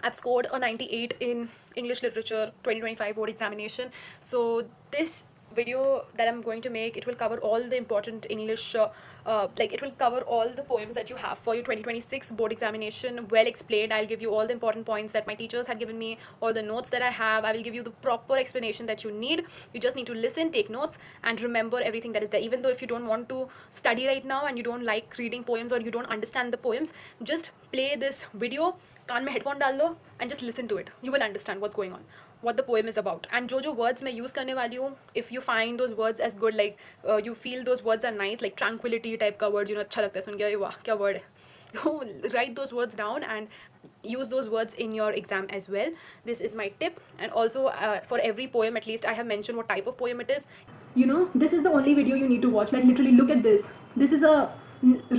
I've scored a 98 in English Literature 2025 board examination. So this video that I'm going to make, it will cover all the important English, like it will cover all the poems that you have for your 2026 board examination, well explained. I'll give you all the important points that my teachers had given me, all the notes that I have. I will give you the proper explanation that you need. You just need to listen, take notes, and remember everything that is there. Even though if you don't want to study right now and you don't like reading poems or you don't understand the poems, just play this video, कान में headphone डाल दो and just listen to it, you will understand what's going on, what the poem is about. And जो words मैं use करने वाली हूँ, if you find those words as good, like you feel those words are nice, like tranquility type का word, अच्छा लगता है सुन के, अरे वाह क्या word है, write those words down and use those words in your exam as well. This is my tip. And also for every poem, at least I have mentioned what type of poem it is. This is the only video you need to watch. Like literally look at this. This is a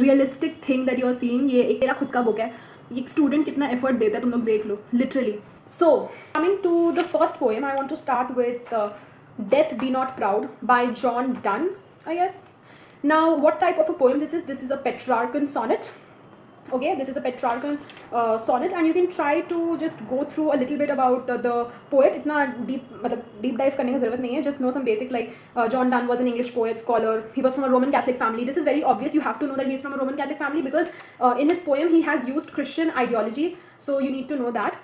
realistic thing that you are seeing. ये एक मेरा खुद का book है. एक student कितना effort देता है तुम लोग देख लो literally. So coming to the first poem, I want to start with death be not proud by John Donne, I guess. Now what type of a poem this is? This is a Petrarchan sonnet. Okay, this is a Petrarchan sonnet, and you can try to just go through a little bit about the poet. इतना deep dive करने की ज़रूरत नहीं है. Just know some basics, like John Donne was an English poet, scholar. He was from a Roman Catholic family. This is very obvious. You have to know that he is from a Roman Catholic family because in his poem he has used Christian ideology. So you need to know that.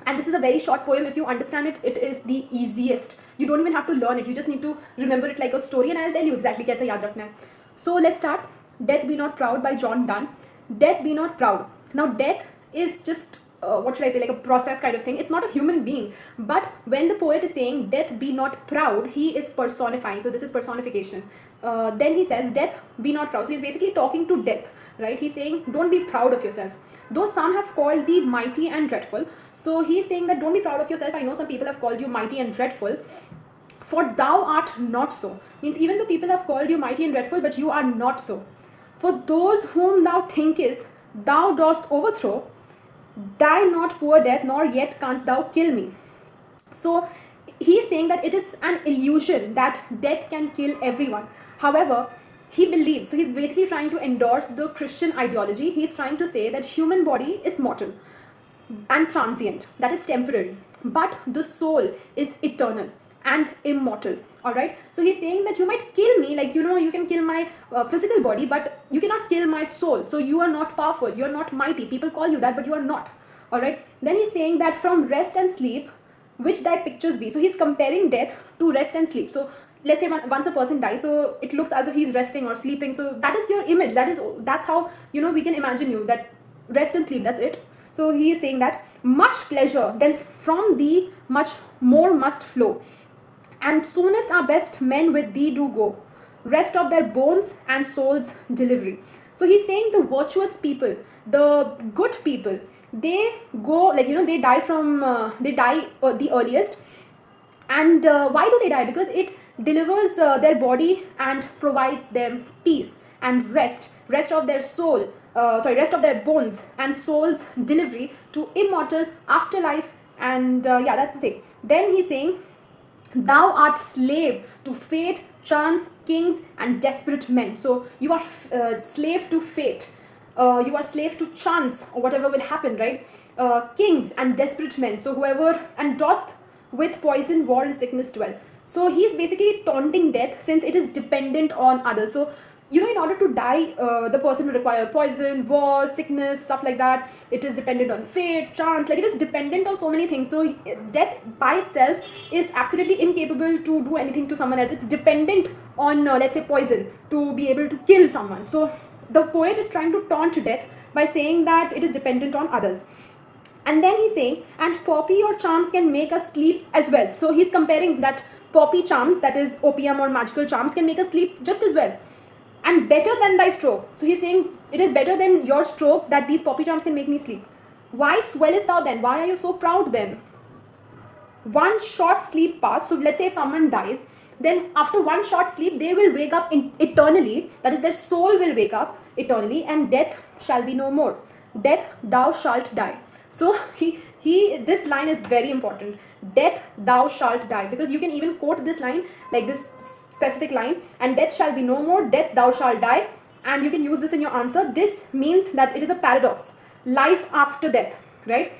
And this is a very short poem. If you understand it, it is the easiest. You don't even have to learn it. You just need to remember it like a story, and I'll tell you exactly कैसे याद रखना है. So let's start. Death Be Not Proud by John Donne. Death be not proud. Now death is just what should I say, like a process kind of thing. It's not a human being, but when the poet is saying death be not proud, he is personifying. So this is personification. Then he says death be not proud. So he's basically talking to death, right? He's saying don't be proud of yourself, though some have called thee mighty and dreadful. So he's saying that don't be proud of yourself. I know some people have called you mighty and dreadful, for thou art not so. Means even though people have called you mighty and dreadful, but you are not so. For those whom thou thinkest thou dost overthrow, die not poor death, nor yet canst thou kill me. So he's saying that it is an illusion that death can kill everyone. However, he believes, so he's basically trying to endorse the Christian ideology. He's trying to say that human body is mortal and transient, that is temporary, but the soul is eternal and immortal. All right, so he's saying that you might kill me, like you can kill my physical body, but you cannot kill my soul. So you are not powerful, you are not mighty. People call you that, but you are not. All right, then he's saying that from rest and sleep which thy pictures be. So he's comparing death to rest and sleep. So let's say once a person dies, so it looks as if he's resting or sleeping. So that is your image, that's how we can imagine you, that rest and sleep, that's it. So he is saying that much pleasure then from thee much more must flow, and soonest our best men with thee do go, rest of their bones and souls delivery. So he's saying the virtuous people, the good people, they go, like they die from the earliest. And why do they die? Because it delivers their body and provides them peace and rest of their soul, rest of their bones and souls delivery to immortal afterlife. And yeah, that's the thing. Then he's saying thou art slave to fate, chance, kings and desperate men. So you are slave to fate, you are slave to chance or whatever will happen, right? Kings and desperate men, so whoever, and dost with poison, war and sickness dwell. So he's basically taunting death, since it is dependent on others. So in order to die, the person will require poison, war, sickness, stuff like that. It is dependent on fate, chance, like it is dependent on so many things. So death by itself is absolutely incapable to do anything to someone else. It's dependent on let's say poison to be able to kill someone. So the poet is trying to taunt death by saying that it is dependent on others. And then he's saying, and poppy or charms can make us sleep as well. So he's comparing that poppy charms, that is opium or magical charms, can make us sleep just as well, and better than thy stroke. So he's saying it is better than your stroke that these poppy charms can make me sleep. Why swellest thou then? Why are you so proud then? One short sleep pass. So let's say if someone dies, then after one short sleep they will wake up eternally, that is their soul will wake up eternally, and death shall be no more. Death thou shalt die. So this line is very important. Death thou shalt die, because you can even quote this line, like this specific line, and death shall be no more, death thou shalt die, and you can use this in your answer. This means that it is a paradox, life after death, right?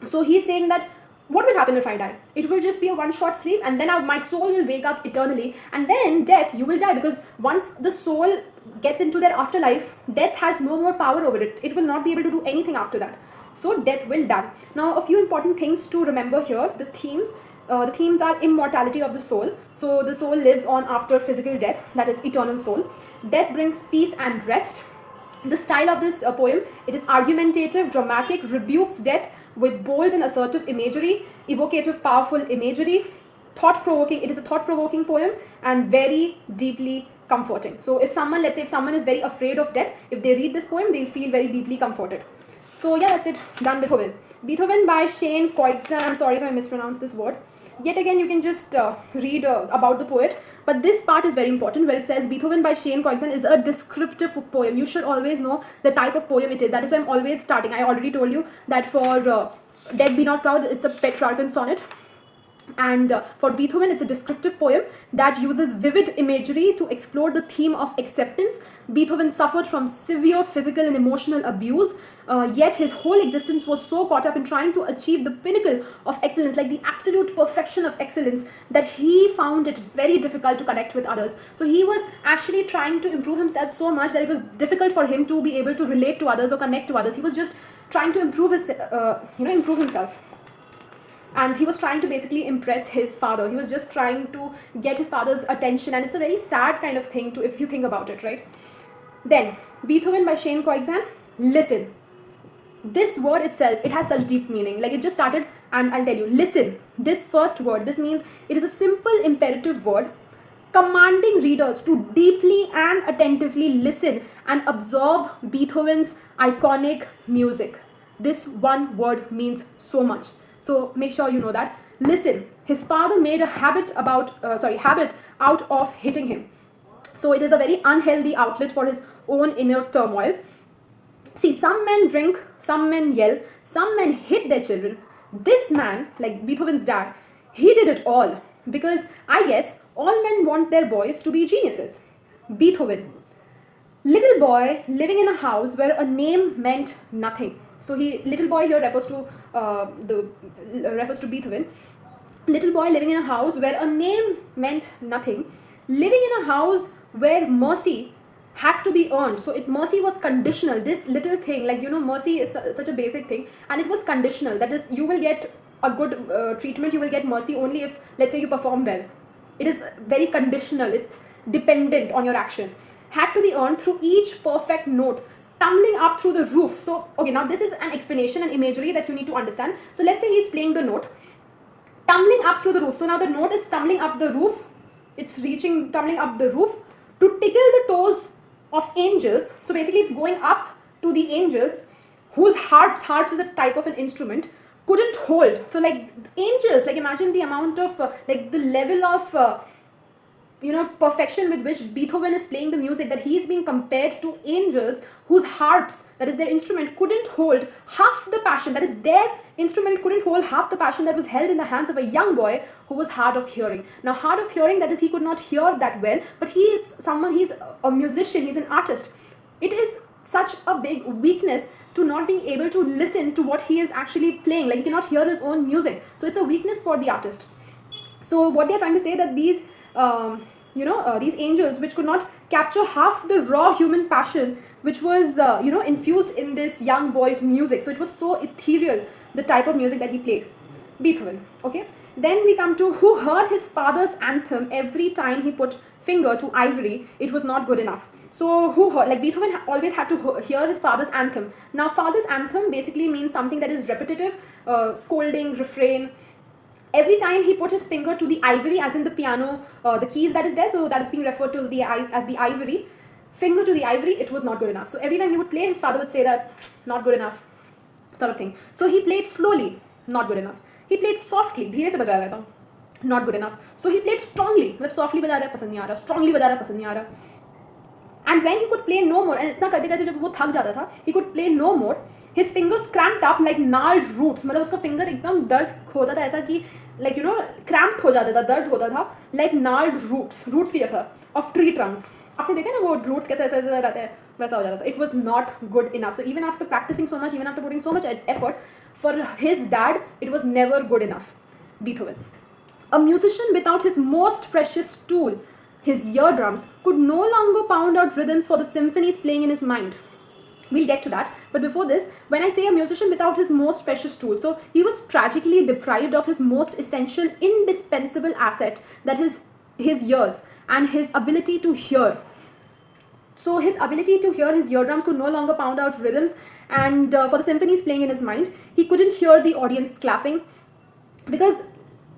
So he's saying that what will happen if I die? It will just be a one short sleep, and then my soul will wake up eternally, and then death, you will die, because once the soul gets into their afterlife, death has no more power over it. It will not be able to do anything after that. So death will die. Now, a few important things to remember here. The themes are immortality of the soul. So the soul lives on after physical death, that is eternal soul. Death brings peace and rest. The style of this poem, it is argumentative, dramatic, rebukes death with bold and assertive imagery, evocative, powerful imagery, thought-provoking. It is a thought-provoking poem and very deeply comforting. So if someone, let's say if someone is very afraid of death, if they read this poem, they'll feel very deeply comforted. So yeah, that's it. Done. Beethoven. Beethoven by Shane Koitzen. I'm sorry if I mispronounced this word. Yet again, you can just read about the poet. But this part is very important, where it says Beethoven by Shane Koitzen is a descriptive poem. You should always know the type of poem it is. That is why I'm always starting. I already told you that for Dead Be Not Proud, it's a Petrarchan sonnet. And for Beethoven, it's a descriptive poem that uses vivid imagery to explore the theme of acceptance. Beethoven suffered from severe physical and emotional abuse, yet his whole existence was so caught up in trying to achieve the pinnacle of excellence, like the absolute perfection of excellence, that he found it very difficult to connect with others. So he was actually trying to improve himself so much that it was difficult for him to be able to relate to others or connect to others. He was just trying to improve himself. And he was trying to basically impress his father. He was just trying to get his father's attention, and it's a very sad kind of thing to, if you think about it, right? Then, Beethoven by Shane Koitzen, listen. This word itself, it has such deep meaning. Like, it just started, and I'll tell you, listen. This first word, this means it is a simple imperative word commanding readers to deeply and attentively listen and absorb Beethoven's iconic music. This one word means so much. So make sure you know that. Listen. His father made a habit out of hitting him. So it is a very unhealthy outlet for his own inner turmoil. See, some men drink, some men yell, some men hit their children. This man, like Beethoven's dad, he did it all, because I guess all men want their boys to be geniuses. Beethoven. Little boy living in a house where a name meant nothing. So little boy here refers to Beethoven. Little boy living in a house where a name meant nothing. Living in a house where mercy had to be earned. So mercy was conditional. This little thing, like, mercy is such a basic thing, and it was conditional. That is, you will get a good treatment, you will get mercy only if, let's say, you perform well. It is very conditional. It's dependent on your action. Had to be earned through each perfect note, tumbling up through the roof. So, okay, now this is an explanation and imagery that you need to understand. So let's say he's playing the note, tumbling up through the roof. So now the note is tumbling up the roof. It's tumbling up the roof to tickle the toes of angels. So basically it's going up to the angels whose harps is a type of an instrument, couldn't hold. So like angels, like imagine the amount of, like the level of, perfection with which Beethoven is playing the music, that he is being compared to angels whose harps, that is their instrument, couldn't hold half the passion, that is their instrument couldn't hold half the passion that was held in the hands of a young boy who was hard of hearing. Now, hard of hearing, that is, he could not hear that well, but he's a musician, he's an artist. It is such a big weakness to not being able to listen to what he is actually playing, like he cannot hear his own music. So it's a weakness for the artist. So what they're trying to say, that these these angels which could not capture half the raw human passion which was infused in this young boy's music. So it was so ethereal, the type of music that he played. Beethoven. Okay, then we come to who heard his father's anthem every time he put finger to ivory, it was not good enough. So who heard, like Beethoven always had to hear his father's anthem. Now father's anthem basically means something that is repetitive, scolding, refrain. Every time he put his finger to the ivory, as in the piano, the keys that is there, so that is being referred to as the ivory. Finger to the ivory, it was not good enough. So every time he would play, his father would say that, not good enough, sort of thing. So he played slowly, not good enough. He played softly, धीरे से बजा रहा था, not good enough. So he played strongly, मतलब softly बजा रहा है पसंद नहीं आ रहा, strongly बजा रहा है पसंद नहीं आ रहा. And when he could play no more, and इतना करते करते जब वो थक जाता था, he could play no more. His fingers cramped up like gnarled roots. मतलब उसका finger एकदम दर्द होता था, ऐसा कि like cramped हो जाता था, दर्द होता था, like gnarled roots की जैसा, of tree trunks. आपने देखा ना वो roots कैसे ऐसे रहते हैं, वैसा हो जाता था. It was not good enough. So even after practicing so much, even after putting so much effort, for his dad, it was never good enough. Beethoven. A musician without his most precious tool, his eardrums, could no longer pound out rhythms for the symphonies playing in his mind. We'll get to that. But before this, when I say a musician without his most precious tool, so he was tragically deprived of his most essential, indispensable asset, that is his ears and his ability to hear. So his ability to hear, his eardrums could no longer pound out rhythms, and for the symphonies playing in his mind, he couldn't hear the audience clapping because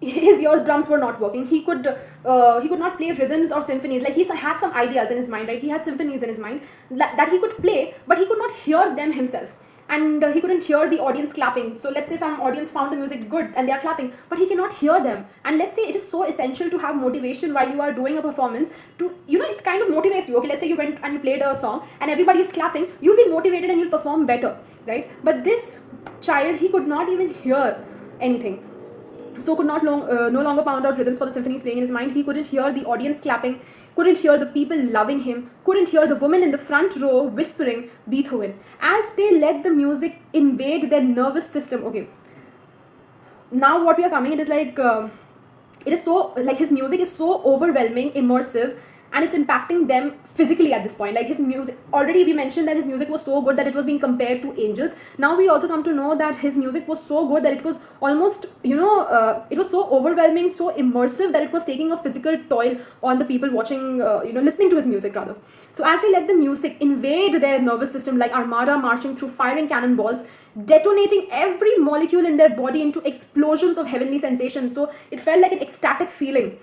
his eardrums were not working. He could not play rhythms or symphonies. Like, he had some ideas in his mind, right? He had symphonies in his mind that he could play, but he could not hear them himself. And he couldn't hear the audience clapping. So let's say some audience found the music good and they are clapping, but he cannot hear them. And let's say it is so essential to have motivation while you are doing a performance to, it kind of motivates you. Okay, let's say you went and you played a song and everybody is clapping, you'll be motivated and you'll perform better, right? But this child, he could not even hear anything. So could not no longer pound out rhythms for the symphonies playing in his mind. He couldn't hear the audience clapping, couldn't hear the people loving him, couldn't hear the woman in the front row whispering Beethoven. As they let the music invade their nervous system. Okay, now what we are coming, it is like, it is so, like, his music is so overwhelming, immersive, and it's impacting them physically at this point. Like, his music, already we mentioned that his music was so good that it was being compared to angels. Now we also come to know that his music was so good that it was almost, it was so overwhelming, so immersive that it was taking a physical toll on the people watching, listening to his music rather. So as they let the music invade their nervous system like armada marching through firing cannonballs, detonating every molecule in their body into explosions of heavenly sensations. So it felt like an ecstatic feeling.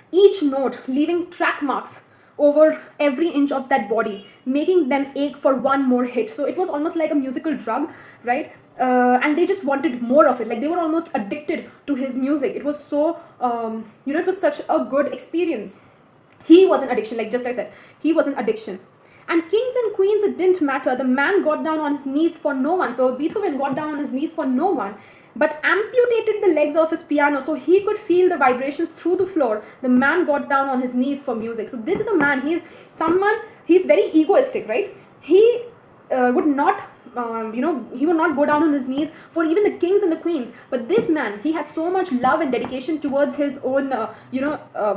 Each note leaving track marks over every inch of that body, making them ache for one more hit. So it was almost like a musical drug, right? And they just wanted more of it. Like, they were almost addicted to his music. It was so, it was such a good experience. He was an addiction, like just I said, he was an addiction. And kings and queens, it didn't matter. The man got down on his knees for no one. So Beethoven got down on his knees for no one, but amputated the legs of his piano so he could feel the vibrations through the floor. The man got down on his knees for music. So this is a man, he's very egoistic, right? He would not, he would not go down on his knees for even the kings and the queens. But this man, he had so much love and dedication towards his own,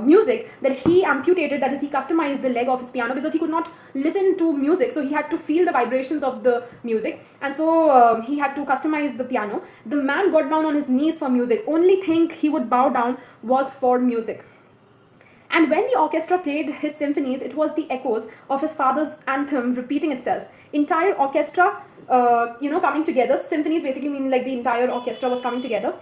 music, that he amputated, that is, he customized the leg of his piano because he could not listen to music. So he had to feel the vibrations of the music. And so he had to customize the piano. The man got down on his knees for music. Only thing he would bow down was for music. And when the orchestra played his symphonies, it was the echoes of his father's anthem repeating itself. Entire orchestra, coming together. Symphonies basically mean like the entire orchestra was coming together.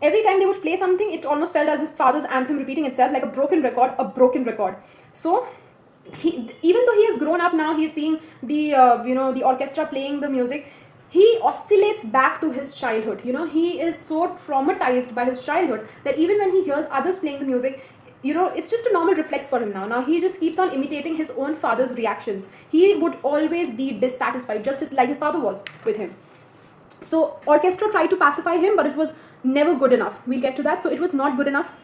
Every time they would play something, it almost felt as his father's anthem repeating itself, like a broken record. So even though he has grown up now, he's seeing the orchestra playing the music. He oscillates back to his childhood. He is so traumatized by his childhood that even when he hears others playing the music, it's just a normal reflex for him now. Now he just keeps on imitating his own father's reactions. He would always be dissatisfied, just like his father was with him. So orchestra tried to pacify him, but it was never good enough. We'll get to that. So it was not good enough.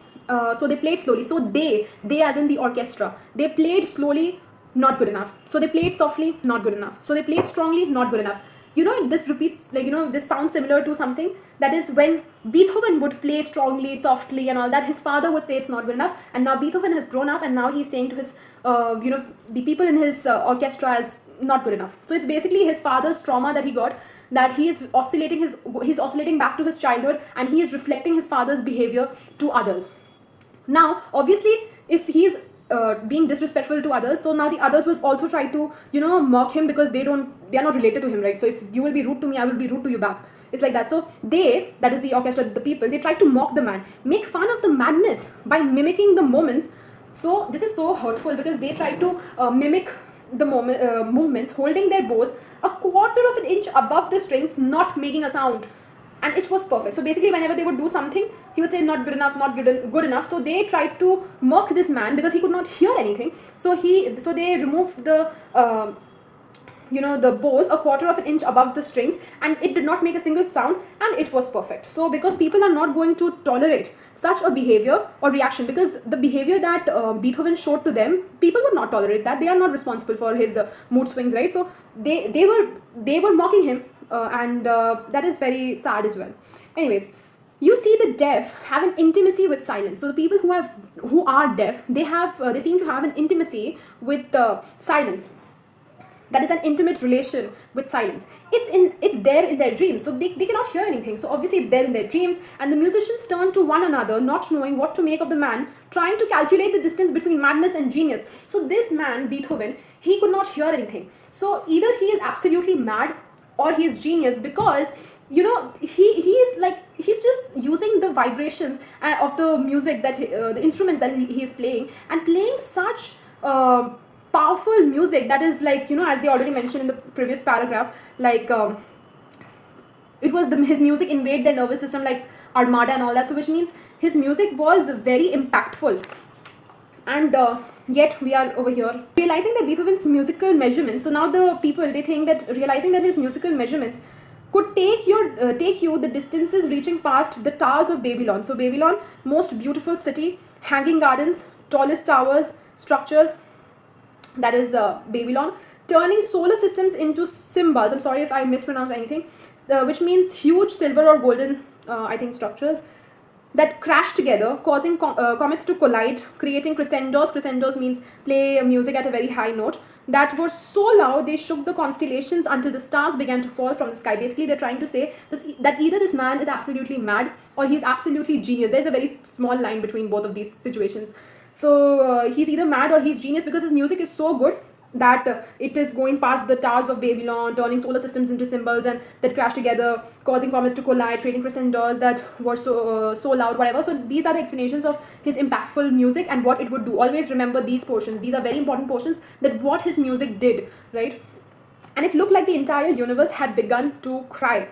So they played slowly. So they as in the orchestra, they played slowly, not good enough. So they played softly, not good enough. So they played strongly, not good enough. This repeats, like, this sounds similar to something that is when Beethoven would play strongly, softly and all that, his father would say it's not good enough. And now Beethoven has grown up and now he's saying to his, the people in his orchestra as not good enough. So it's basically his father's trauma that he got, that he's oscillating back to his childhood and he is reflecting his father's behavior to others. Now, obviously, if he's being disrespectful to others, so now the others will also try to mock him because they are not related to him, right? So if you will be rude to me, I will be rude to you back. It's like that. So they, that is the orchestra, the people, they try to mock the man, make fun of the madness by mimicking the moments. So this is so hurtful because they try to mimic the movements, holding their bows a quarter of an inch above the strings, not making a sound. And it was perfect. So basically, whenever they would do something, he would say not good enough, not good enough. So they tried to mock this man because he could not hear anything. So they removed the the bows a quarter of an inch above the strings, and it did not make a single sound, and it was perfect. So because people are not going to tolerate such a behavior or reaction, because the behavior that Beethoven showed to them, people would not tolerate that. They are not responsible for his mood swings, right? So they were mocking him, and that is very sad as well. Anyways, you see the deaf have an intimacy with silence. So the people who are deaf, they seem to have an intimacy with silence. That is an intimate relation with silence. It's there in their dreams, so they cannot hear anything. So obviously it's there in their dreams, and the musicians turn to one another, not knowing what to make of the man, trying to calculate the distance between madness and genius. So this man, Beethoven, he could not hear anything. So either he is absolutely mad or he is genius, because he is like, he's just using the vibrations of the music, that the instruments that he is playing, and playing such powerful music that is like, as they already mentioned in the previous paragraph, like it was his music invade their nervous system like Armada and all that. So which means his music was very impactful. And yet we are over here realizing that Beethoven's musical measurements, so now the people, they think that realizing that his musical measurements could take you the distances reaching past the towers of Babylon. So Babylon, most beautiful city, hanging gardens, tallest towers, structures, that is Babylon, turning solar systems into symbols. I'm sorry if I mispronounce anything, which means huge silver or golden, I think, structures that crash together, causing comets to collide, creating crescendos. Crescendos means play music at a very high note, that were so loud they shook the constellations until the stars began to fall from the sky. Basically, they're trying to say that either this man is absolutely mad or he's absolutely genius. There's a very small line between both of these situations. So he's either mad or he's genius, because his music is so good that it is going past the towers of Babylon, turning solar systems into symbols, and that crash together, causing comets to collide, creating crescendos that were so loud, whatever. So these are the explanations of his impactful music and what it would do. Always remember these portions. These are very important portions, that what his music did, right? And it looked like the entire universe had begun to cry.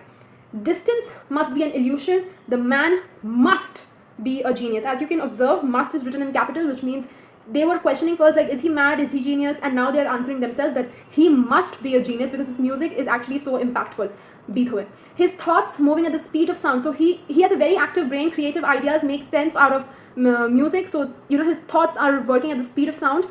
Distance must be an illusion. The man must be a genius. As you can observe, must is written in capital, which means they were questioning first, like, is he mad, is he genius, and now they're answering themselves that he must be a genius because his music is actually so impactful. Beethoven, his thoughts moving at the speed of sound. So he has a very active brain, creative ideas make sense out of music. So his thoughts are working at the speed of sound,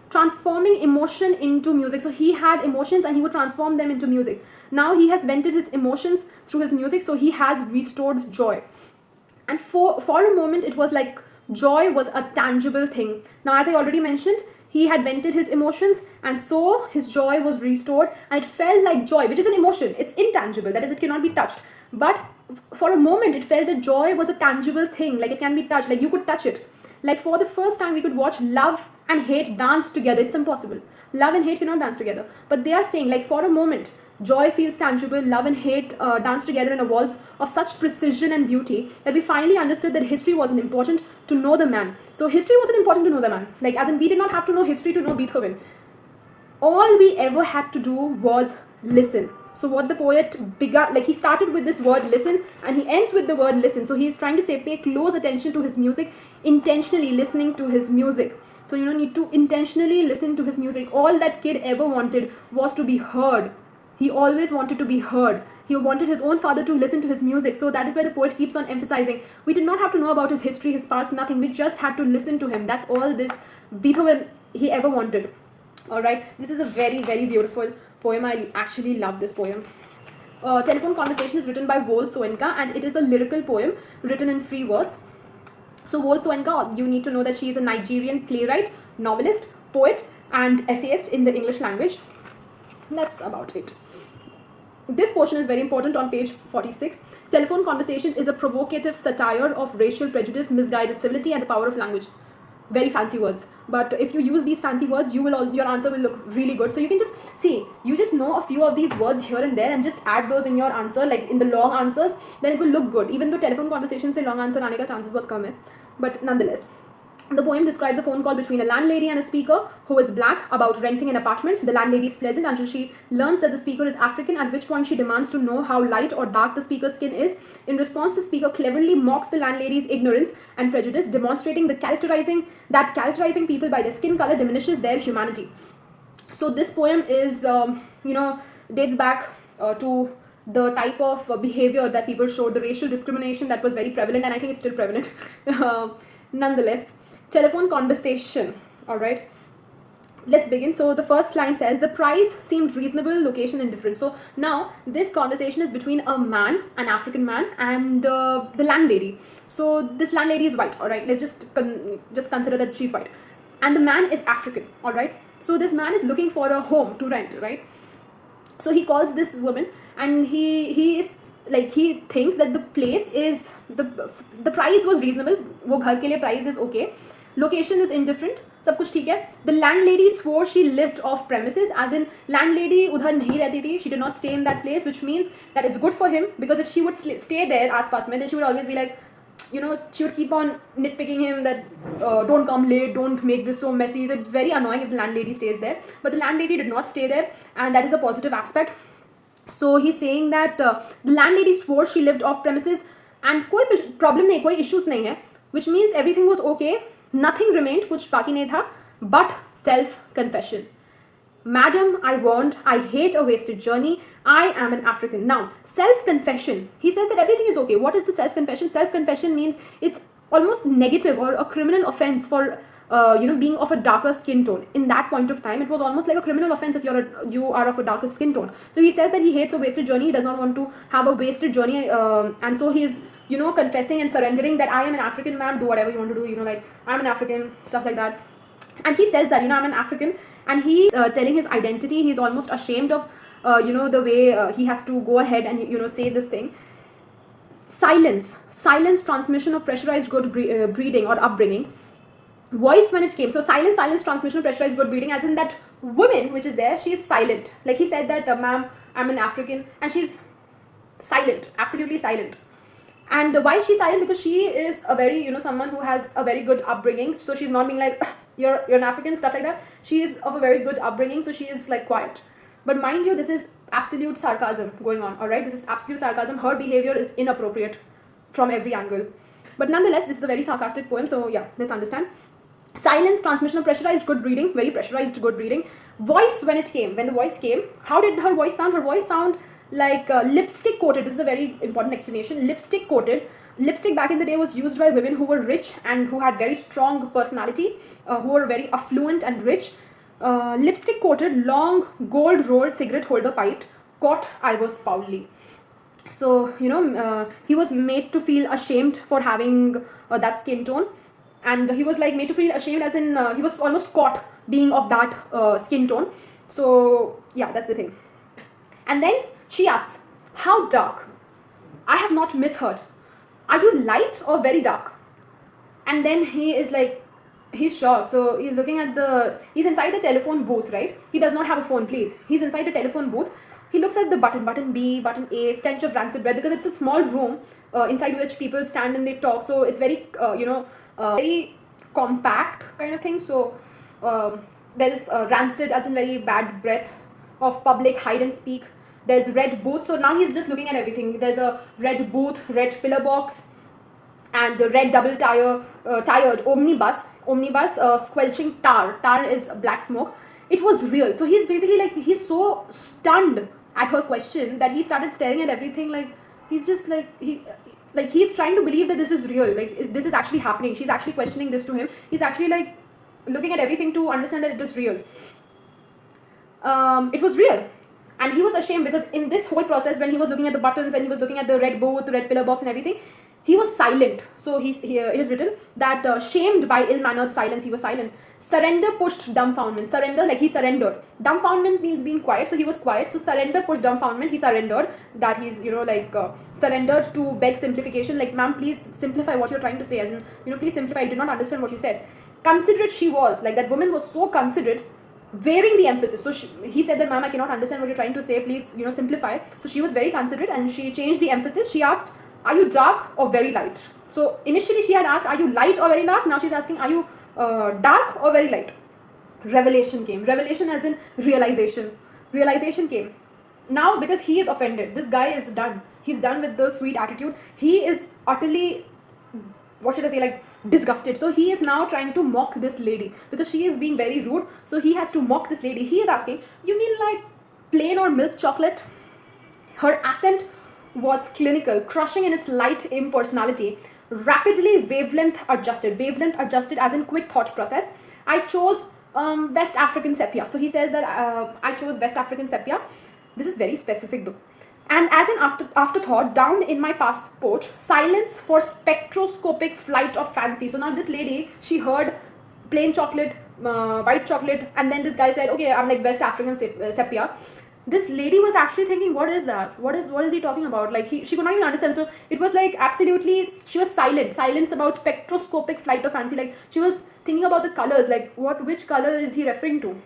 transforming emotion into music. So he had emotions and he would transform them into music. Now he has vented his emotions through his music, so he has restored joy. And for a moment it was like joy was a tangible thing. Now, as I already mentioned, he had vented his emotions, and so his joy was restored, and it felt like joy, which is an emotion. It's intangible, that is, it cannot be touched. But for a moment, it felt that joy was a tangible thing, like it can be touched, like you could touch it. Like for the first time, we could watch love and hate dance together. It's impossible. Love and hate cannot dance together. But they are saying, like, for a moment, joy feels tangible, love and hate dance together in a waltz of such precision and beauty that we finally understood that history wasn't important to know the man. So history wasn't important to know the man. Like, as in, we did not have to know history to know Beethoven. All we ever had to do was listen. So what the poet began, like, he started with this word listen, and he ends with the word listen. So he is trying to say, pay close attention to his music, intentionally listening to his music. So you need to intentionally listen to his music. All that kid ever wanted was to be heard. He always wanted to be heard. He wanted his own father to listen to his music. So that is why the poet keeps on emphasizing, we did not have to know about his history, his past, nothing. We just had to listen to him. That's all this Beethoven he ever wanted. Alright, this is a very, very beautiful poem. I actually love this poem. Telephone Conversation is written by Wolsoenka, and it is a lyrical poem written in free verse. So Wolsoenka, you need to know that she is a Nigerian playwright, novelist, poet, and essayist in the English language. That's about it. This portion is very important on page 46. Telephone Conversation is a provocative satire of racial prejudice, misguided civility, and the power of language. Very fancy words. But if you use these fancy words, your answer will look really good. So you can just see, you just know a few of these words here and there and just add those in your answer, like in the long answers, then it will look good. Even though Telephone Conversation se long answer aane ka chances bahut kam hai. But nonetheless. The poem describes a phone call between a landlady and a speaker who is black about renting an apartment. The landlady is pleasant until she learns that the speaker is African, at which point she demands to know how light or dark the speaker's skin is. In response, the speaker cleverly mocks the landlady's ignorance and prejudice, demonstrating that characterizing people by their skin color diminishes their humanity. So this poem is, dates back to the type of behavior that people showed, the racial discrimination that was very prevalent, and I think it's still prevalent. Nonetheless, telephone conversation. All right, let's begin. So the first line says, the price seemed reasonable, location indifferent. So now this conversation is between a man, an African man, and the landlady. So this landlady is white. All right, let's just consider that she's white, and the man is African. All right, so this man is looking for a home to rent, right? So he calls this woman, and he is like, he thinks that the place is the price was reasonable, वो घर के लिए price is okay, location is indifferent, सब कुछ ठीक है. The landlady swore she lived off premises, as in landlady उधर नहीं रहती थी, she did not stay in that place, which means that it's good for him, because if she would stay there आसपास में, then she would always be like, she would keep on nitpicking him that don't come late, don't make this so messy. So it's very annoying if the landlady stays there. But the landlady did not stay there, and that is a positive aspect. So he's saying that the landlady swore she lived off premises, and कोई problem नहीं, कोई issues नहीं है, which means everything was okay, nothing remained, कुछ बाकी नहीं था, but self-confession. Madam, I warned, I hate a wasted journey. I am an African. Now, self-confession. He says that everything is okay. What is the self-confession? Self-confession means it's almost negative or a criminal offense for, being of a darker skin tone. In that point of time, it was almost like a criminal offense if you are of a darker skin tone. So he says that he hates a wasted journey. He does not want to have a wasted journey. And so he is, confessing and surrendering that I am an African, ma'am. Do whatever you want to do. Like, I'm an African, stuff like that. And he says that, I'm an African, and he's telling his identity. He's almost ashamed of, the way he has to go ahead and, say this thing. Silence, transmission of pressurized good breeding or upbringing. Voice when it came. So silence, transmission of pressurized good breeding, as in that woman which is there, she is silent. Like he said that, ma'am, I'm an African, and she's silent, absolutely silent. And why is she silent? Because she is a very, someone who has a very good upbringing. So she's not being like, you're an African, stuff like that. She is of a very good upbringing, so she is like quiet. But mind you, this is absolute sarcasm going on, all right? This is absolute sarcasm. Her behavior is inappropriate from every angle. But nonetheless, this is a very sarcastic poem, so yeah, let's understand. Silence, transmission of pressurized good breeding, very pressurized good breeding. Voice when it came. When the voice came, how did her voice sound? Her voice sound like lipstick coated. This is a very important explanation. Lipstick coated. Lipstick back in the day was used by women who were rich and who had very strong personality, who were very affluent and rich. Lipstick coated, long, gold rolled cigarette holder piped, caught I was foully. So, he was made to feel ashamed for having that skin tone. And he was like made to feel ashamed, as in he was almost caught being of that skin tone. So, yeah, that's the thing. And then she asks, how dark? I have not misheard. Are you light or very dark? And then he is like, he's shocked. So he's looking at he's inside the telephone booth, right? He does not have a phone, please. He's inside the telephone booth. He looks at the button B, button A, stench of rancid breath, because it's a small room inside which people stand and they talk. So it's very, very compact kind of thing. So there is rancid, as in very bad breath of public hide and speak. There's red booth. So now he's just looking at everything. There's a red booth, red pillar box, and a red double tired omnibus squelching tar. Tar is black smoke. It was real. So he's basically like, he's so stunned at her question that he started staring at everything. Like, he's just like, he's trying to believe that this is real. Like, this is actually happening. She's actually questioning this to him. He's actually like looking at everything to understand that it was real. It was real. And he was ashamed, because in this whole process, when he was looking at the buttons and he was looking at the red booth, the red pillar box and everything, he was silent. So here it is written that shamed by ill-mannered silence, he was silent. Surrender pushed dumbfoundment. Surrender, like he surrendered. Dumbfoundment means being quiet, so he was quiet. So surrender pushed dumbfoundment, he surrendered. That he's, surrendered to beg simplification. Like, ma'am, please simplify what you're trying to say. As in, please simplify. I did not understand what you said. Considerate she was. Like, that woman was so considerate, varying the emphasis. So he said that, ma'am, I cannot understand what you're trying to say. Please, simplify. So she was very considerate and she changed the emphasis. She asked, are you dark or very light? So initially she had asked, are you light or very dark? Now she's asking, are you dark or very light? Revelation came. Revelation as in realization. Realization came. Now, because he is offended, this guy is done. He's done with the sweet attitude. He is utterly, what should I say, like disgusted. So he is now trying to mock this lady because she is being very rude. So he has to mock this lady. He is asking, you mean like plain or milk chocolate? Her accent was clinical, crushing in its light impersonality, rapidly wavelength adjusted as in quick thought process. I chose West African sepia. So he says that I chose West African sepia. This is very specific though. And as an afterthought, down in my passport, silence for spectroscopic flight of fancy. So now this lady, she heard plain chocolate, white chocolate, and then this guy said, okay, I'm like West African sepia. This lady was actually thinking, what is that? What is he talking about? Like she could not even understand. So it was like absolutely, she was silence about spectroscopic flight of fancy. Like she was thinking about the colors, like which color is he referring to?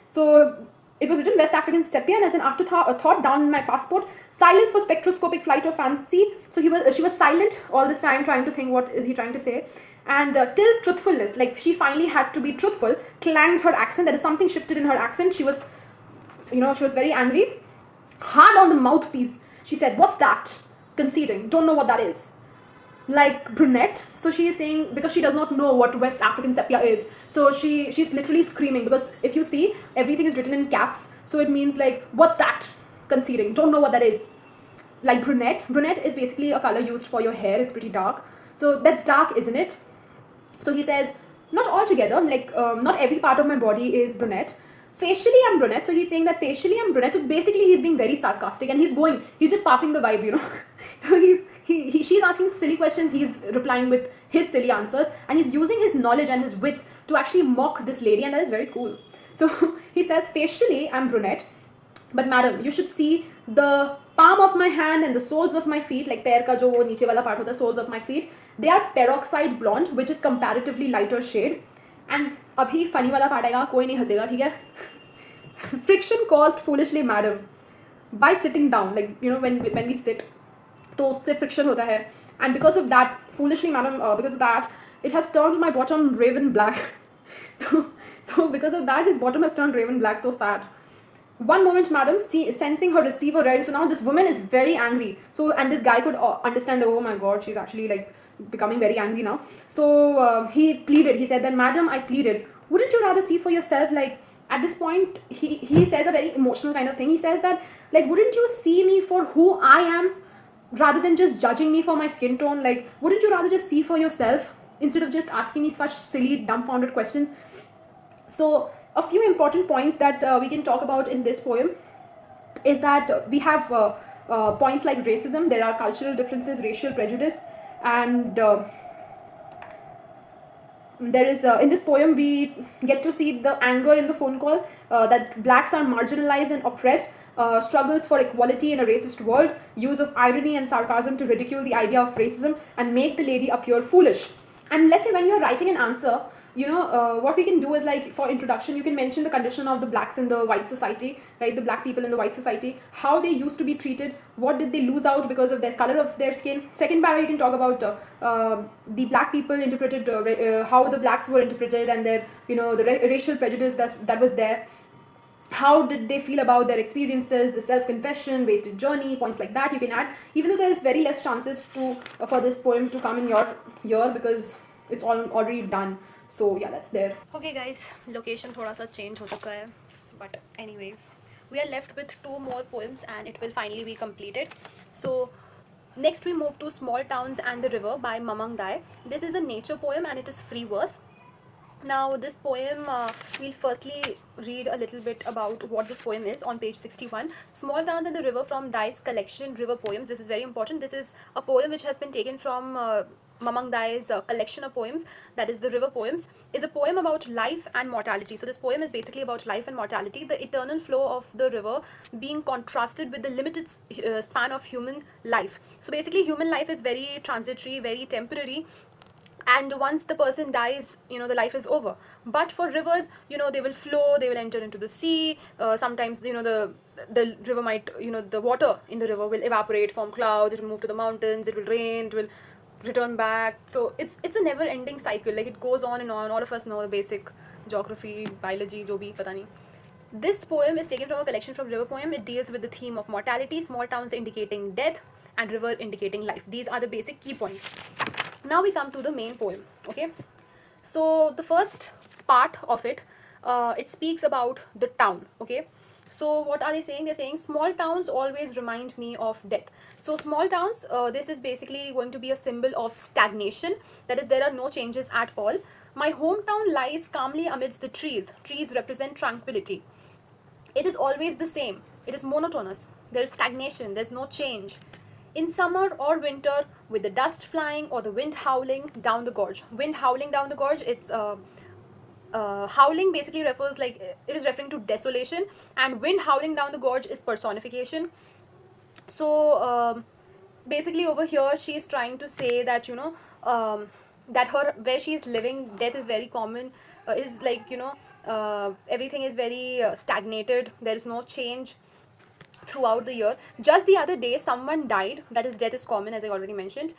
So it was written West African sepia, and as an afterthought down in my passport, silence for spectroscopic flight of fancy. So she was silent all this time, trying to think what is he trying to say. And till truthfulness, like she finally had to be truthful, clanged her accent. There is something shifted in her accent. She was, she was very angry. Hard on the mouthpiece, she said, what's that? Conceding, don't know what that is. Like brunette. So she is saying, because she does not know what West African sepia is, so she's literally screaming, because if you see, everything is written in caps, so it means like, what's that? Conceding, don't know what that is. Like brunette is basically a color used for your hair. It's pretty dark, so that's dark, isn't it? So he says, not altogether, like not every part of my body is brunette. Facially I'm brunette. So he's saying that facially I'm brunette. So basically he's being very sarcastic, and he's just passing the vibe, So she's asking silly questions, he's replying with his silly answers, and he's using his knowledge and his wits to actually mock this lady, and that is very cool. So he says, facially I'm brunette, but madam, you should see the palm of my hand and the soles of my feet, like पैर का जो वो नीचे वाला part होता है, soles of my feet, they are peroxide blonde, which is comparatively lighter shade. And अभी funny वाला part आएगा, कोई नहीं हंसेगा, ठीक है? Friction caused foolishly, madam, by sitting down, like when we sit, तो उससे friction होता है, and because of that, foolishly, madam, because of that, it has turned my bottom raven black. So because of that, his bottom has turned raven black. So sad. One moment, madam, sensing her receiver ready. So now this woman is very angry. So, and this guy could understand, oh my god, she's actually like becoming very angry now. So he pleaded. He said that, madam, I pleaded, wouldn't you rather see for yourself? Like at this point, he says a very emotional kind of thing. He says that, like, wouldn't you see me for who I am, rather than just judging me for my skin tone? Like, wouldn't you rather just see for yourself instead of just asking me such silly, dumbfounded questions? So a few important points that we can talk about in this poem is that we have points like racism, there are cultural differences, racial prejudice, and there is in this poem we get to see the anger in the phone call, that blacks are marginalized and oppressed, struggles for equality in a racist world, use of irony and sarcasm to ridicule the idea of racism and make the lady appear foolish. And let's say when you're writing an answer, what we can do is, like, for introduction, you can mention the condition of the blacks in the white society, right? The black people in the white society, how they used to be treated, what did they lose out because of the color of their skin. Second para, you can talk about the black people interpreted, how the blacks were interpreted, and their, the racial prejudice that was there. How did they feel about their experiences, the self-confession, wasted journey, points like that you can add, even though there's very less chances for this poem to come in your year because it's already done. So yeah, that's there. Okay guys, location thoda sa change ho chuka hai, but anyways, we are left with 2 more poems and it will finally be completed. So next we move to Small Towns and the River by Mamang Dai. This is a nature poem and it is free verse. Now this poem, we'll firstly read a little bit about what this poem is on page 61. Small Towns and the River from Dai's collection River Poems. This is very important. This is a poem which has been taken from Mamang Dai's collection of poems, that is the River Poems, is a poem about life and mortality. So this poem is basically about life and mortality, the eternal flow of the river being contrasted with the limited span of human life. So basically human life is very transitory, very temporary, and once the person dies, the life is over. But for rivers, they will flow, they will enter into the sea. Sometimes, the river might, the water in the river will evaporate, form clouds, it will move to the mountains, it will rain, it will return back. So it's a never ending cycle, like it goes on and on. All of us know the basic geography, biology, jo bhi pata nahi. This poem is taken from a collection from River Poem. It deals with the theme of mortality, small towns indicating death, and river indicating life. These are the basic key points. Now we come to the main poem. Okay, so the first part of it, it speaks about the town. Okay, so what are they saying? They're saying small towns always remind me of death. So small towns, this is basically going to be a symbol of stagnation. That is, there are no changes at all. My hometown lies calmly amidst the trees. Trees represent tranquility. It is always the same. It is monotonous. There is stagnation. There's no change. In summer or winter, with the dust flying or the wind howling down the gorge. Wind howling down the gorge, it's howling basically refers, like, it is referring to desolation, and wind howling down the gorge is personification. So basically over here she is trying to say that, you know, that her, where she is living, death is very common. Is like, you know, everything is very stagnated. There is no change throughout the year. Just the other day someone died. That is, death is common, as I already mentioned.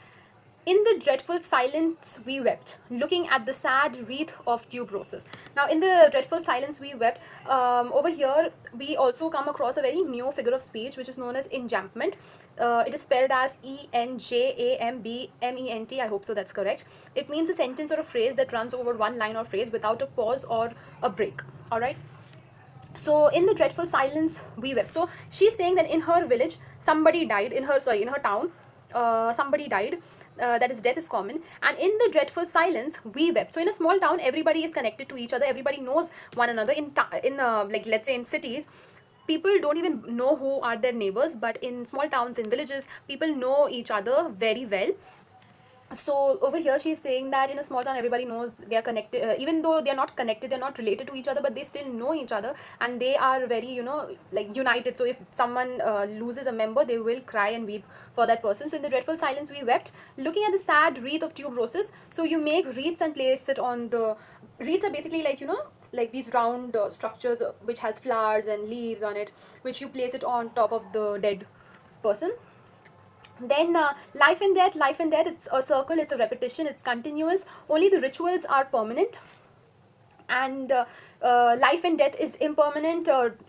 In the dreadful silence we wept, looking at the sad wreath of tuberoses. Now, in the dreadful silence we wept, over here we also come across a very new figure of speech, which is known as enjambment. It is spelled as Enjambment. I hope so, that's correct. It means a sentence or a phrase that runs over one line or phrase without a pause or a break. All right. So in the dreadful silence we wept. So she's saying that in her village somebody died. In her town, somebody died. That is, death is common, and in the dreadful silence we wept. So in a small town, everybody is connected to each other. Everybody knows one another. In like, let's say in cities, people don't even know who are their neighbors, but in small towns, in villages, people know each other very well. So over here she is saying that in a small town everybody knows, they are connected, even though they are not connected, they're not related to each other, but they still know each other, and they are very, you know, like, united. So if someone loses a member, they will cry and weep for that person. So in the dreadful silence we wept, looking at the sad wreath of tuberoses. So you make wreaths and place it on the, wreaths are basically like, you know, like these round structures which has flowers and leaves on it, which you place it on top of the dead person. Then life and death, it's a circle, it's a repetition, it's continuous. Only the rituals are permanent, and life and death is impermanent.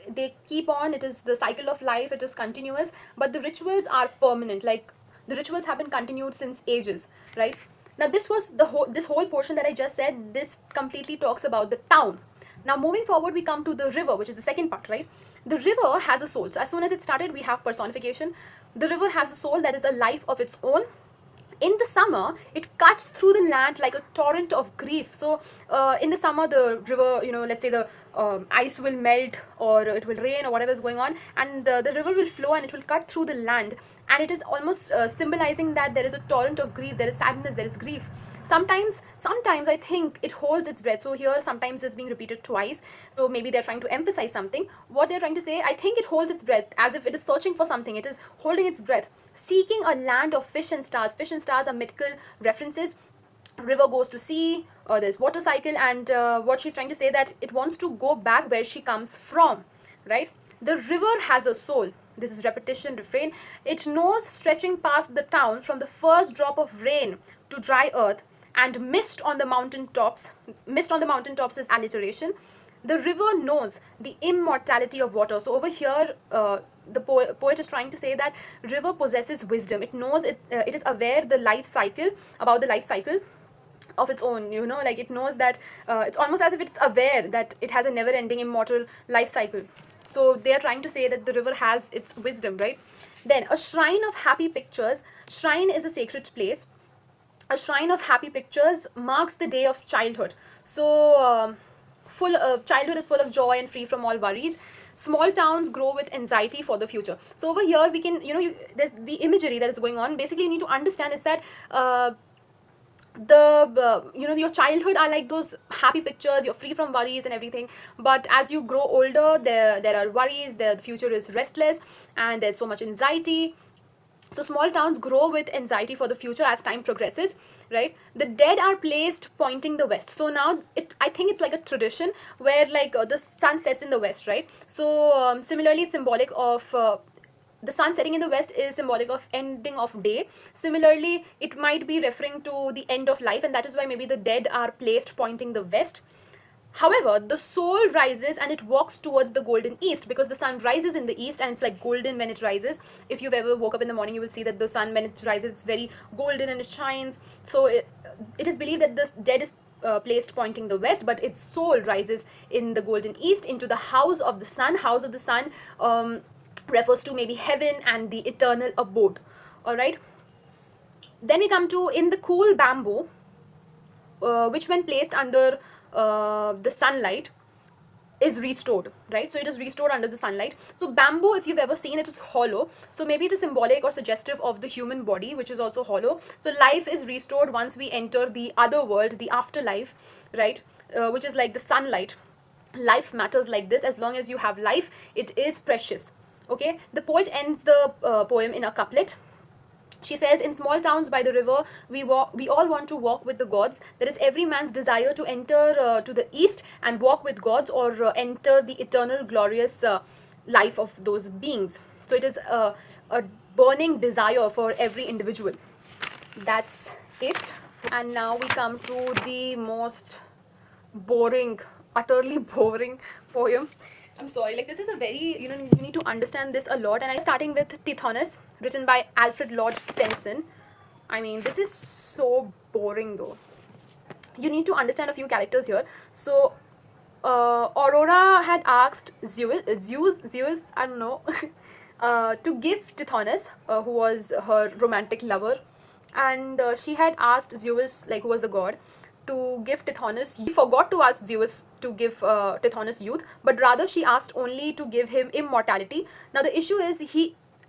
They keep on. It is the cycle of life, it is continuous, but the rituals are permanent. Like, the rituals have been continued since ages, right? Now this was this whole portion that I just said. This completely talks about the town. Now moving forward, we come to the river, which is the second part, right? The river has a soul. So as soon as it started, we have personification. The river has a soul, that is a life of its own. In the summer, it cuts through the land like a torrent of grief. So in the summer, the river, you know, let's say the ice will melt, or it will rain, or whatever is going on, and the river will flow and it will cut through the land, and it is almost symbolizing that there is a torrent of grief, there is sadness, there is grief. Sometimes I think it holds its breath. So here sometimes it's being repeated twice, so maybe they're trying to emphasize something. What they're trying to say, I think it holds its breath, as if it is searching for something. It is holding its breath, seeking a land of fish and stars. Fish and stars are mythical references. River goes to sea, there's water cycle, and what she's trying to say, that it wants to go back where she comes from, right? The river has a soul. This is repetition, refrain. It knows stretching past the town from the first drop of rain to dry earth, and mist on the mountain tops. Mist on the mountain tops is alliteration. The river knows the immortality of water. So over here, the poet is trying to say that river possesses wisdom. It knows it. It is aware the life cycle, about the life cycle of its own. You know, like, it knows that it's almost as if it's aware that it has a never-ending immortal life cycle. So they are trying to say that the river has its wisdom, right? Then a shrine of happy pictures. Shrine is a sacred place. A shrine of happy pictures marks the day of childhood. So childhood is full of joy and free from all worries. Small towns grow with anxiety for the future. So over here we can, you know, there's the imagery that is going on. Basically, you need to understand is that you know, your childhood are like those happy pictures, you're free from worries and everything, but as you grow older, there are worries, the future is restless, and there's so much anxiety. So small towns grow with anxiety for the future as time progresses, right? The dead are placed pointing the west. So now I think it's like a tradition where, like, the sun sets in the west, right? So similarly, it's symbolic of the sun setting in the west is symbolic of ending of day. Similarly, it might be referring to the end of life, and that is why maybe the dead are placed pointing the west. However, the soul rises and it walks towards the golden east, because the sun rises in the east and it's like golden when it rises. If you've ever woke up in the morning, you will see that the sun, when it rises, it's very golden and it shines. So it is believed that the dead is placed pointing the west, but its soul rises in the golden east into the house of the sun. House of the sun refers to maybe heaven and the eternal abode. All right. Then we come to in the cool bamboo, which when placed under the sunlight is restored, right? So it is restored under the sunlight. So bamboo, if you've ever seen it, is hollow. So maybe it is symbolic or suggestive of the human body, which is also hollow. So life is restored once we enter the other world, the afterlife, right? Which is like the sunlight. Life matters like this. As long as you have life, it is precious. Okay. The poet ends the poem in a couplet. She says, in small towns by the river, we all want to walk with the gods. There is every man's desire to enter to the east and walk with gods, or enter the eternal glorious life of those beings. So it is a burning desire for every individual. That's it. And now we come to the most boring, utterly boring poem. I'm sorry, like this is a very, you need to understand this a lot. And I'm starting with Tithonus, written by Alfred Lord Tennyson. I mean, this is so boring though. You need to understand a few characters here. So, Aurora had asked Zeus, I don't know, to give Tithonus, who was her romantic lover, and she had asked Zeus, like who was the god, to give Tithonus. He forgot to ask Zeus to give Tithonus youth, but rather she asked only to give him immortality. Now the issue is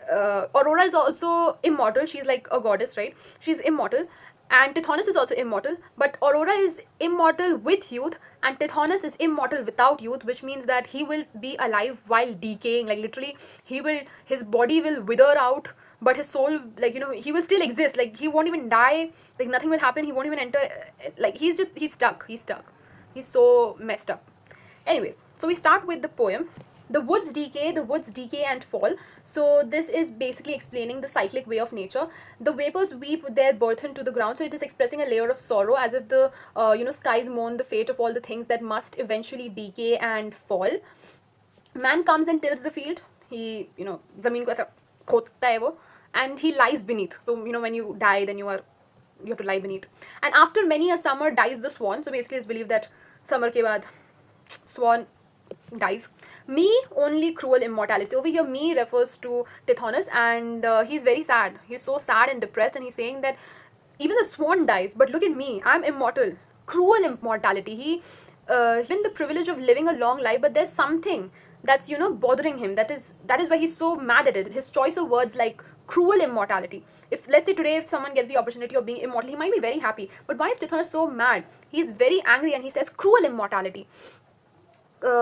Aurora is also immortal. She's like a goddess, right? She's immortal. And Tithonus is also immortal, but Aurora is immortal with youth, and Tithonus is immortal without youth, which means that he will be alive while decaying. Like literally, his body will wither out, but his soul, like, he will still exist. Like he won't even die. Like nothing will happen. He won't even enter. Like he's stuck. He's He's so messed up. Anyways, so we start with the poem. The woods decay and fall. So this is basically explaining the cyclic way of nature. The vapors weep their burthen to the ground. So it is expressing a layer of sorrow, as if the skies mourn the fate of all the things that must eventually decay and fall. Man comes and tills the field. He, zameen ko aisa khotta hai wo, and he lies beneath. So when you die, then you have to lie beneath. And after many a summer dies the swan. So basically it's believed that summer ke baad swan dies. Me only cruel immortality. Over here, me refers to Tithonus, and he's very sad. He's so sad and depressed, and he's saying that even the swan dies, but look at me, I'm immortal. Cruel immortality. He given the privilege of living a long life, but there's something that's bothering him. That is why he's so mad at it. His choice of words like cruel immortality. If let's say today, if someone gets the opportunity of being immortal, he might be very happy. But why is Tithonus so mad? He's very angry, and he says cruel immortality.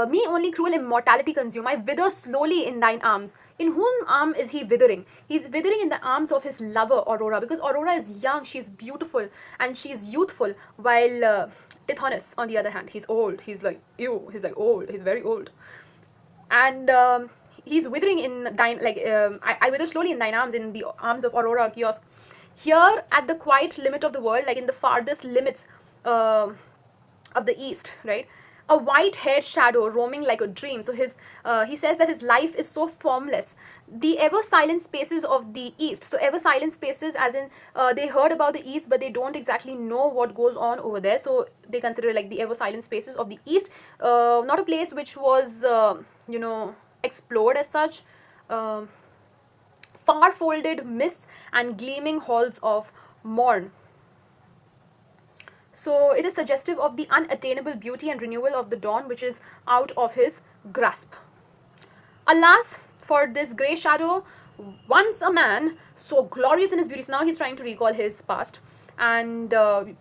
Me only cruel immortality consume. I wither slowly in thine arms. In whom arm is he withering? He's withering in the arms of his lover, Aurora, because Aurora is young, she's beautiful, and she's youthful, while Tithonus, on the other hand, he's old. He's like, ew, he's like old, he's very old. And he's withering in thine, like, I wither slowly in thine arms, in the arms of Aurora kiosk. Here, at the quiet limit of the world, like in the farthest limits of the east, right? A white-haired shadow roaming like a dream. So he says that his life is so formless. The ever-silent spaces of the east. So ever-silent spaces, as in they heard about the east, but they don't exactly know what goes on over there. So they consider like the ever-silent spaces of the east, not a place which was, explored as such. Far-folded mists and gleaming halls of morn. So it is suggestive of the unattainable beauty and renewal of the dawn, which is out of his grasp. Alas, for this grey shadow, once a man so glorious in his beauty. So now he's trying to recall his past, and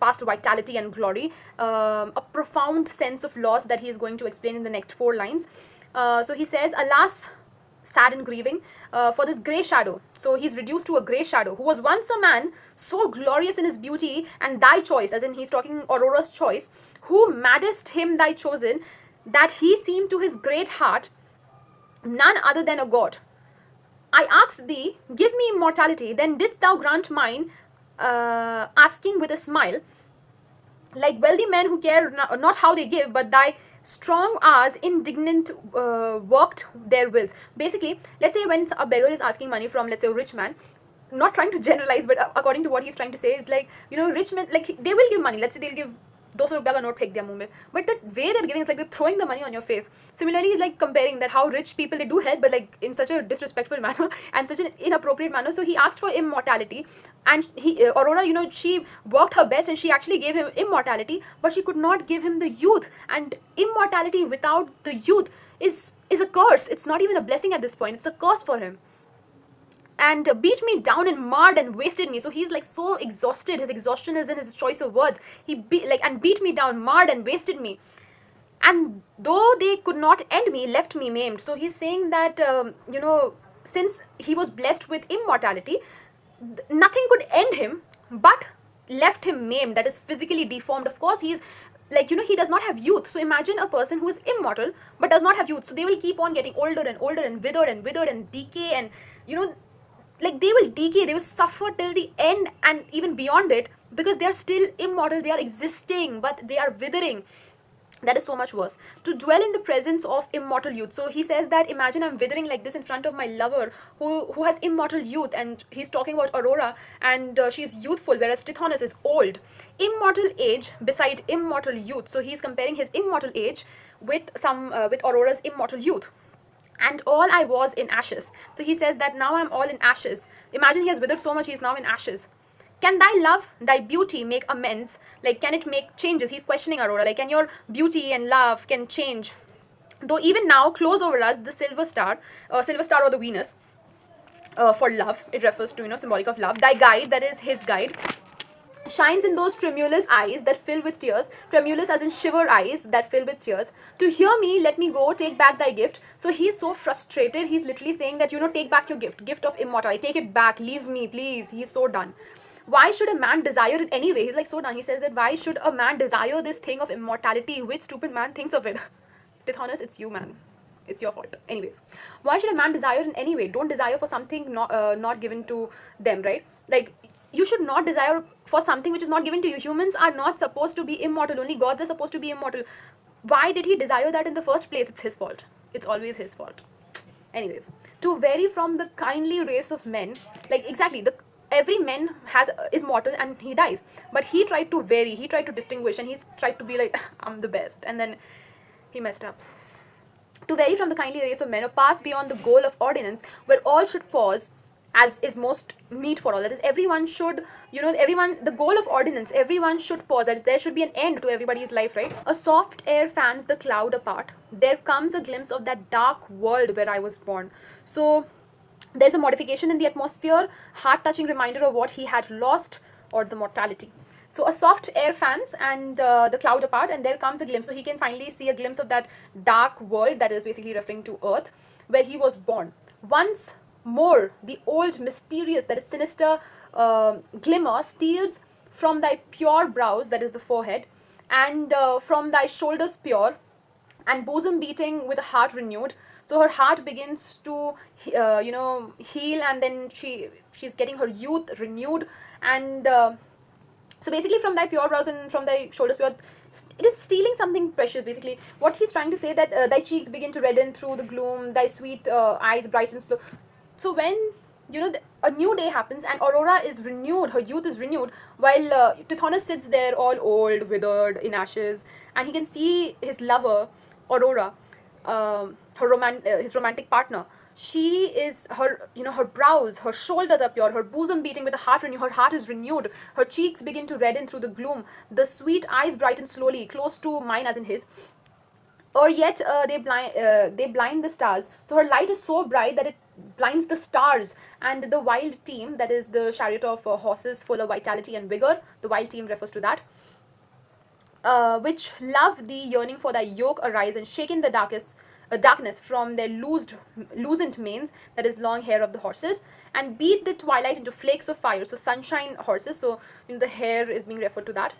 past vitality and glory, a profound sense of loss that he is going to explain in the next 4 lines. So he says, alas, sad and grieving, for this grey shadow. So he's reduced to a grey shadow, who was once a man so glorious in his beauty, and thy choice, as in he's talking Aurora's choice, who maddest him thy chosen, that he seemed to his great heart none other than a god. I asked thee, give me immortality, then didst thou grant mine, asking with a smile, like wealthy men who care not how they give, but thy strong hours indignant worked their wills. Basically, let's say when a beggar is asking money from, let's say, a rich man, not trying to generalize, but according to what he's trying to say is like, you know, rich men, like they will give money. Let's say they'll give 200 रुपया का note फेंक दिया मुंह में, but the way they're giving is like they're throwing the money on your face. Similarly, he's like comparing that how rich people, they do help, but like in such a disrespectful manner and such an inappropriate manner. So he asked for immortality, and Aurora, you know, she worked her best and she actually gave him immortality, but she could not give him the youth. And immortality without the youth is a curse. It's not even a blessing at this point. It's a curse for him. And beat me down and marred and wasted me. So he's like so exhausted. His exhaustion is in his choice of words. He beat me down, marred and wasted me. And though they could not end me, left me maimed. So he's saying that, you know, since he was blessed with immortality, nothing could end him, but left him maimed, that is physically deformed. Of course, he's like, you know, he does not have youth. So imagine a person who is immortal but does not have youth. So they will keep on getting older and older and withered and decay, and, you know, like they will decay, they will suffer till the end and even beyond it, because they are still immortal, they are existing, but they are withering. That is so much worse. To dwell in the presence of immortal youth. So he says that imagine I'm withering like this in front of my lover who has immortal youth, and he's talking about Aurora, and she's youthful, whereas Tithonus is old. Immortal age beside immortal youth. So he's comparing his immortal age with with Aurora's immortal youth. And all I was in ashes. So he says that now I'm all in ashes. Imagine he has withered so much, he is now in ashes. Can thy love, thy beauty make amends? Like, can it make changes? He's questioning Aurora. Like, can your beauty and love can change? Though even now close over us the silver star or the Venus, for love, it refers to, you know, symbolic of love. Thy guide, that is his guide, shines in those tremulous eyes that fill with tears. Tremulous as in shiver eyes that fill with tears. To hear me, let me go, take back thy gift. So he's so frustrated. He's literally saying that, you know, take back your gift of immortality. Take it back. Leave me, please. He's so done. Why should a man desire it anyway? He's like so done. He says that why should a man desire this thing of immortality? Which stupid man thinks of it? Tithonus, it's you, man. It's your fault. Anyways, why should a man desire in any way? Don't desire for something not given to them, right? Like, you should not desire for something which is not given to you. Humans are not supposed to be immortal. Only gods are supposed to be immortal. Why did he desire that in the first place? It's his fault. It's always his fault. Anyways, to vary from the kindly race of men, like exactly, every man is mortal and he dies, but he tried to vary, he tried to distinguish, and he's tried to be like, I'm the best, and then he messed up. To vary from the kindly race of men, or pass beyond the goal of ordinance, where all should pause, as is most meet for all. That is, everyone should, you know, the goal of ordinance, everyone should pause, that there should be an end to everybody's life, right? A soft air fans the cloud apart. There comes a glimpse of that dark world where I was born. So there's a modification in the atmosphere, heart-touching reminder of what he had lost, or the mortality. So a soft air fans and the cloud apart, and there comes a glimpse. So he can finally see a glimpse of that dark world, that is basically referring to Earth, where he was born. Once more, the old mysterious, that is sinister glimmer steals from thy pure brows, that is the forehead, and from thy shoulders pure, and bosom beating with a heart renewed. So her heart begins to you know, heal, and then she's getting her youth renewed. And so basically, from thy pure brows and from thy shoulders pure, it is stealing something precious. Basically, what he's trying to say, that thy cheeks begin to redden through the gloom, thy sweet eyes brighten slow. So when, you know, a new day happens and Aurora is renewed, her youth is renewed, while Tithonus sits there all old, withered, in ashes, and he can see his lover, Aurora, his romantic partner. She is, her, you know, her brows, her shoulders are pure, her bosom beating with a heart renewed, her heart is renewed, her cheeks begin to redden through the gloom, the sweet eyes brighten slowly, close to mine as in his. Or yet they blind the stars. So her light is so bright that it blinds the stars, and the wild team, that is the chariot of horses full of vitality and vigor, the wild team refers to that, which love thee, yearning for thy yoke, arise and shake in the darkness from their loosened manes, that is long hair of the horses, and beat the twilight into flakes of fire. So sunshine horses, so, you know, the hair is being referred to that,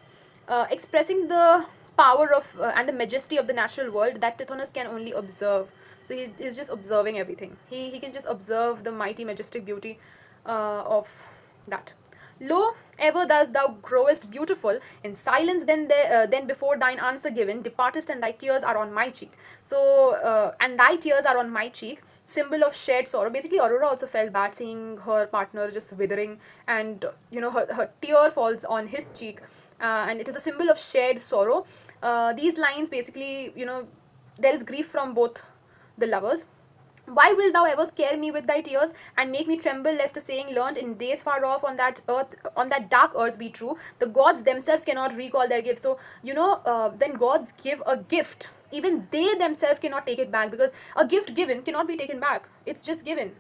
expressing the power of and the majesty of the natural world that Tithonus can only observe. So he is just observing everything. He can just observe the mighty, majestic beauty of that. Lo, ever thus thou growest beautiful, in silence then before thine answer given, departest and thy tears are on my cheek. So, and thy tears are on my cheek, symbol of shared sorrow. Basically, Aurora also felt bad seeing her partner just withering, and her tear falls on his cheek, and it is a symbol of shared sorrow. These lines basically, there is grief from both the lovers. Why wilt thou ever scare me with thy tears, and make me tremble lest a saying learnt in days far off on that earth, on that dark earth, be true? The gods themselves cannot recall their gifts. So, when gods give a gift, even they themselves cannot take it back, because a gift given cannot be taken back. It's just given.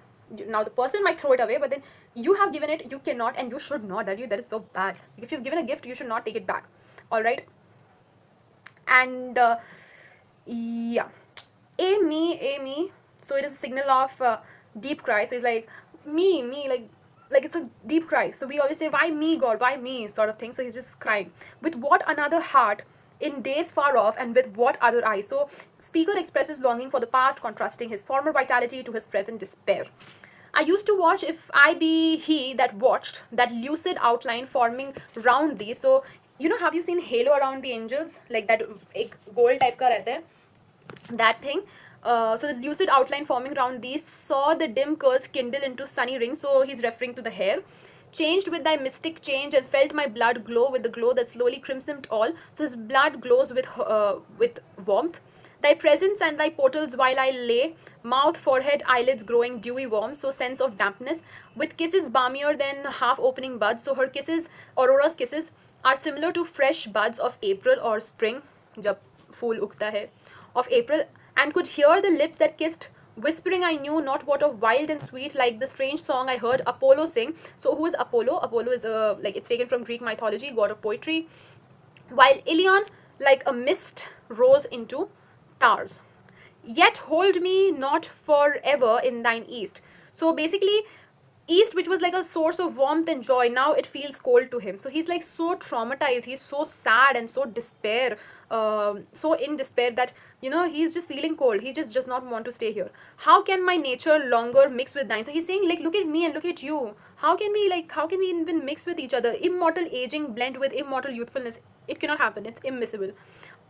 Now the person might throw it away, but then you have given it, you cannot, and you should not. That is so bad. If you've given a gift, you should not take it back. All right. And yeah, me. So it is a signal of deep cry. So it's like me, like it's a deep cry. So we always say, why me, God, why me, sort of thing. So he's just crying. With what another heart in days far off, and with what other eyes? So speaker expresses longing for the past, contrasting his former vitality to his present despair. I used to watch if I be he that watched, that lucid outline forming round thee. So, have you seen halo around the angels? Like that एक gold type का रहता है, that thing. So the lucid outline forming round these, saw the dim curls kindle into sunny rings. So he's referring to the hair. Changed with thy mystic change, and felt my blood glow with the glow that slowly crimsoned all. So his blood glows with warmth. Thy presence and thy portals while I lay, mouth, forehead, eyelids growing dewy warm, so sense of dampness, with kisses balmier than half opening buds. So her kisses, Aurora's kisses, are similar to fresh buds of April or spring, jab phool उगता है, of April, and could hear the lips that kissed, whispering I knew not what of wild and sweet, like the strange song I heard Apollo sing. So who is Apollo? Apollo is it's taken from Greek mythology, god of poetry. While Ilion, like a mist, rose into stars. Yet hold me not forever in thine east. So basically, east, which was like a source of warmth and joy, now it feels cold to him. So he's like so traumatized, he's so sad and so so in despair that he's just feeling cold. He just does not want to stay here. How can my nature longer mix with thine? So he's saying, like, look at me and look at you. How can we even mix with each other? Immortal aging blend with immortal youthfulness. It cannot happen. It's immiscible.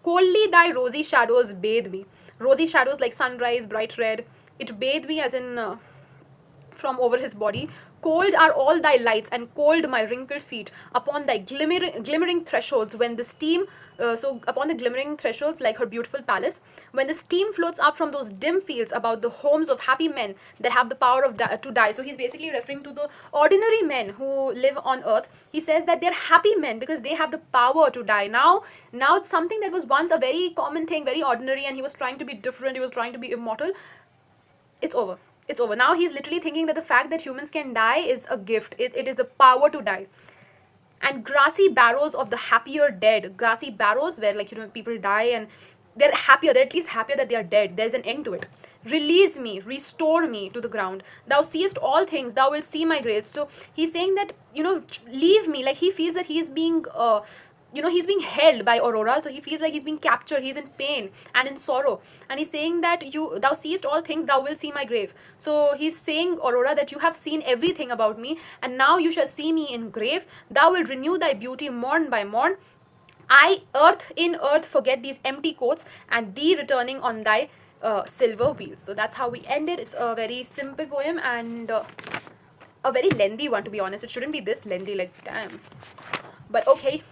Coldly thy rosy shadows bathe me. Rosy shadows like sunrise, bright red. It bathed me as in from over his body. Cold are all thy lights, and cold my wrinkled feet upon thy glimmering thresholds, when the steam, so upon the glimmering thresholds, like her beautiful palace, when the steam floats up from those dim fields about the homes of happy men that have the power of to die. So he's basically referring to the ordinary men who live on earth. He says that they're happy men because they have the power to die. Now it's something that was once a very common thing, very ordinary, and he was trying to be different, he was trying to be immortal. It's over. It's over. Now he's literally thinking that the fact that humans can die is a gift. It is the power to die. And grassy barrows of the happier dead. Grassy barrows where people die and they're happier. They're at least happier that they are dead. There's an end to it. Release me, restore me to the ground. Thou seest all things, thou wilt see my grave. So he's saying that, leave me. Like he feels that he's being he's being held by Aurora, so he feels like he's being captured, he's in pain and in sorrow, and he's saying that thou seest all things, thou wilt see my grave. So he's saying, Aurora, that you have seen everything about me, and now you shall see me in grave. Thou wilt renew thy beauty morn by morn. I, in earth, forget these empty courts, and thee returning on thy silver wheels. So that's how we end it. It's a very simple poem, and a very lengthy one, to be honest. It shouldn't be this lengthy, like, damn. But okay,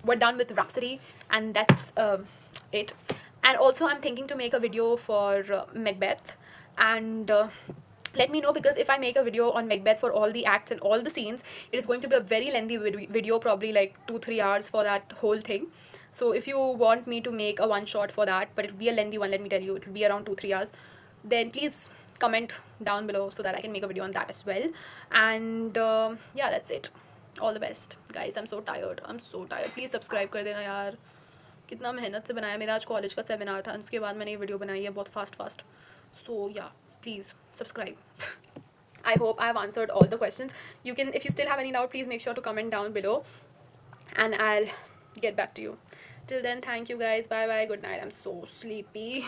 we're done with Rhapsody, and that's it. And also I'm thinking to make a video for Macbeth, and let me know, because if I make a video on Macbeth for all the acts and all the scenes, it is going to be a very lengthy video, probably like 2-3 hours for that whole thing. So if you want me to make a one shot for that, but it'll be a lengthy one, let me tell you, it'll be around 2-3 hours, then please comment down below so that I can make a video on that as well. And yeah, that's it. All the best guys. I'm so tired. Please subscribe कर देना यार. कितना मेहनत से बनाया. मेरा आज college का सेमिनार था, उसके बाद मैंने ये वीडियो बनाई है बहुत fast. So yeah, please subscribe. I hope I've answered all the questions. You can, if you still have any doubt, please make sure to comment down below, and I'll get back to you. Till then, thank you guys. Bye bye. Good night. I'm so sleepy.